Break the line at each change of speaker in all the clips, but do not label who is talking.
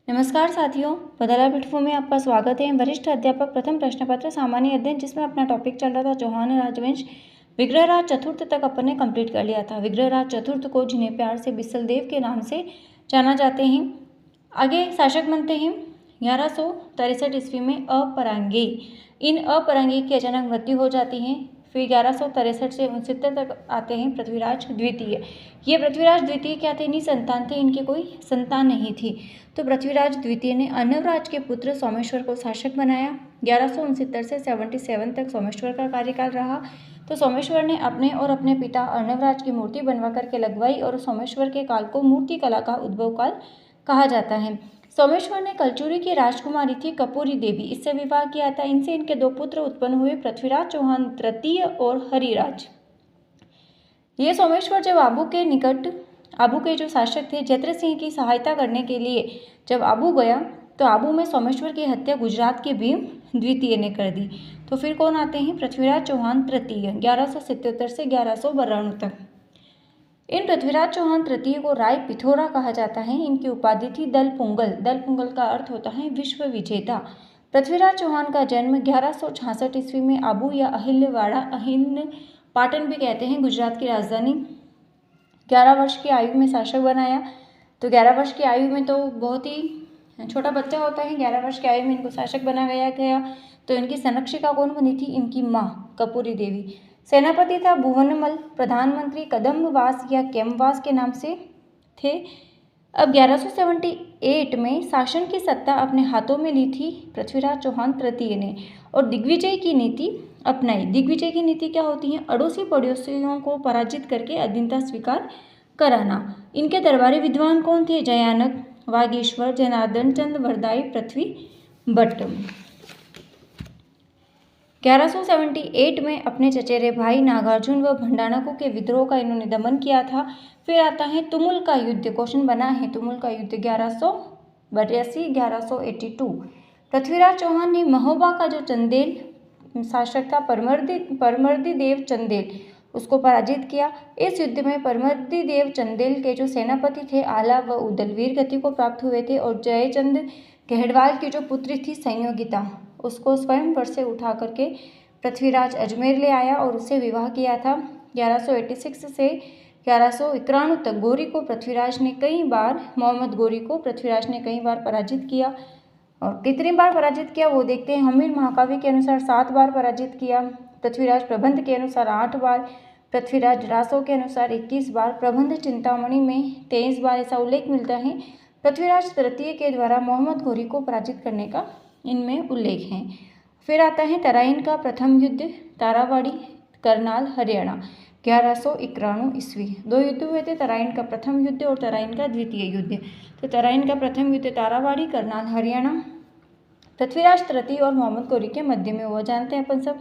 नमस्कार साथियों, बदला प्लेटफॉर्म में आपका स्वागत है। वरिष्ठ अध्यापक प्रथम प्रश्न पत्र सामान्य अध्ययन, जिसमें अपना टॉपिक चल रहा था चौहान राजवंश। विग्रहराज चतुर्थ तक अपन ने कंप्लीट कर लिया था। विग्रहराज चतुर्थ को जिन्हें प्यार से बिसलदेव के नाम से जाना जाते हैं, आगे शासक बनते हैं 1163 ईस्वी में अपरांगेय। इन अपरांगेय की अचानक मृत्यु हो जाती है। फिर 1163 से 69 तक आते हैं पृथ्वीराज द्वितीय। ये पृथ्वीराज द्वितीय क्या थे? निसंतान थे, इनकी कोई संतान नहीं थी। तो पृथ्वीराज द्वितीय ने अर्णवराज के पुत्र सोमेश्वर को शासक बनाया। 1169 से 77 तक सोमेश्वर का कार्यकाल रहा। तो सोमेश्वर ने अपने और अपने पिता अर्णवराज की मूर्ति बनवा करके लगवाई और सोमेश्वर के काल को मूर्ति कला का उद्भव काल कहा जाता है। सोमेश्वर ने कलचुरी की राजकुमारी थी कपूरी देवी, इससे विवाह किया था। इनसे इनके दो पुत्र उत्पन्न हुए, पृथ्वीराज चौहान तृतीय और हरिराज। ये सोमेश्वर जब आबू के जो शासक थे जत्र सिंह की सहायता करने के लिए जब आबू गया, तो आबू में सोमेश्वर की हत्या गुजरात के भीम द्वितीय ने कर दी। तो फिर कौन आते हैं? पृथ्वीराज चौहान तृतीय 1177 से 1192 तक। इन पृथ्वीराज चौहान तृतीय को राय पिथौरा कहा जाता है। इनकी उपाधि थी दलपुंगल। दलपुंगल का अर्थ होता है विश्व विजेता। पृथ्वीराज चौहान का जन्म 1166 ईस्वी में आबू या अहिल्यवाड़ा, अहिल्य पाटन भी कहते हैं, गुजरात की राजधानी। 11 वर्ष की आयु में शासक बनाया। तो 11 वर्ष की आयु में तो बहुत ही छोटा बच्चा होता है। 11 वर्ष की आयु में इनको शासक बनाया गया। तो इनकी संरक्षिका कौन बनी थी? इनकी माँ कपूरी देवी। सेनापति था भुवनमल। प्रधानमंत्री कदम्बवास या केमवास के नाम से थे। अब 1178 में शासन की सत्ता अपने हाथों में ली थी पृथ्वीराज चौहान तृतीय ने और दिग्विजय की नीति अपनाई। दिग्विजय की नीति क्या होती है? अड़ोसी पड़ोसियों को पराजित करके अधीनता स्वीकार कराना। इनके दरबारी विद्वान कौन थे? जयानक, वागीश्वर, जनार्दन चंद, वरदाई, पृथ्वी भट्ट। 1178 में अपने चचेरे भाई नागार्जुन व भंडाणकों के विद्रोह का इन्होंने दमन किया था। फिर आता है तुमुल का युद्ध। क्वेश्चन बना है तुमुल का युद्ध 1182-1182। पृथ्वीराज चौहान ने महोबा का जो चंदेल शासक था परमर्दी देव चंदेल, उसको पराजित किया। इस युद्ध में परमर्दी देव चंदेल के जो सेनापति थे आला व उदल वीर गति को प्राप्त हुए थे और जयचंद गहड़वाल की जो पुत्री थी संयोगिता, उसको स्वयंवर से उठा करके पृथ्वीराज अजमेर ले आया और उससे विवाह किया था। 1186 से 1191 तक गोरी को पृथ्वीराज ने कई बार मोहम्मद गोरी को पृथ्वीराज ने कई बार पराजित किया। और कितनी बार पराजित किया वो देखते हैं। हमीर महाकाव्य के अनुसार 7 बार पराजित किया। पृथ्वीराज प्रबंध के अनुसार 8 बार, पृथ्वीराज रासो के अनुसार 21 बार, प्रबंध चिंतामणि में 23 बार ऐसा उल्लेख मिलता है। पृथ्वीराज तृतीय के द्वारा मोहम्मद गोरी को पराजित करने का इनमें उल्लेख है। फिर आता है तराइन का प्रथम युद्ध, तारावाड़ी, करनाल, हरियाणा, 1191 ईस्वी। 2 युद्ध हुए थे, तराइन का प्रथम युद्ध और तराइन का द्वितीय युद्ध। तो तराइन का प्रथम युद्ध तारावाड़ी, करनाल, हरियाणा, पृथ्वीराज तृतीय और मोहम्मद गोरी के मध्य में हुआ, जानते हैं अपन सब।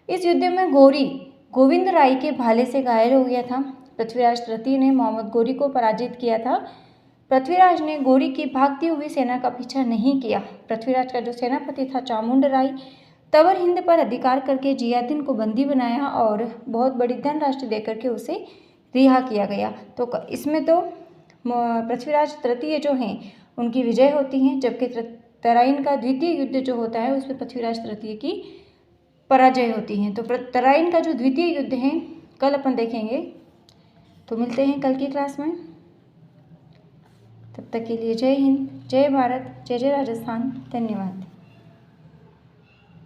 इस युद्ध में गोरी गोविंद राय के भाले से घायल हो गया था। पृथ्वीराज तृतीय ने मोहम्मद गोरी को पराजित किया था। पृथ्वीराज ने गोरी की भागती हुई सेना का पीछा नहीं किया। पृथ्वीराज का जो सेनापति था चामुंड राय, तवर हिंद पर अधिकार करके जियादीन को बंदी बनाया और बहुत बड़ी धनराशि देकर के उसे रिहा किया गया। तो इसमें तो पृथ्वीराज तृतीय जो हैं उनकी विजय होती है, जबकि तराइन का द्वितीय युद्ध जो होता है उसमें पृथ्वीराज तृतीय की पराजय होती है। तो तराइन का जो द्वितीय युद्ध है कल अपन देखेंगे। तो मिलते हैं कल की क्लास में। तब तक के लिए जय हिंद, जय भारत, जय जय राजस्थान। धन्यवाद।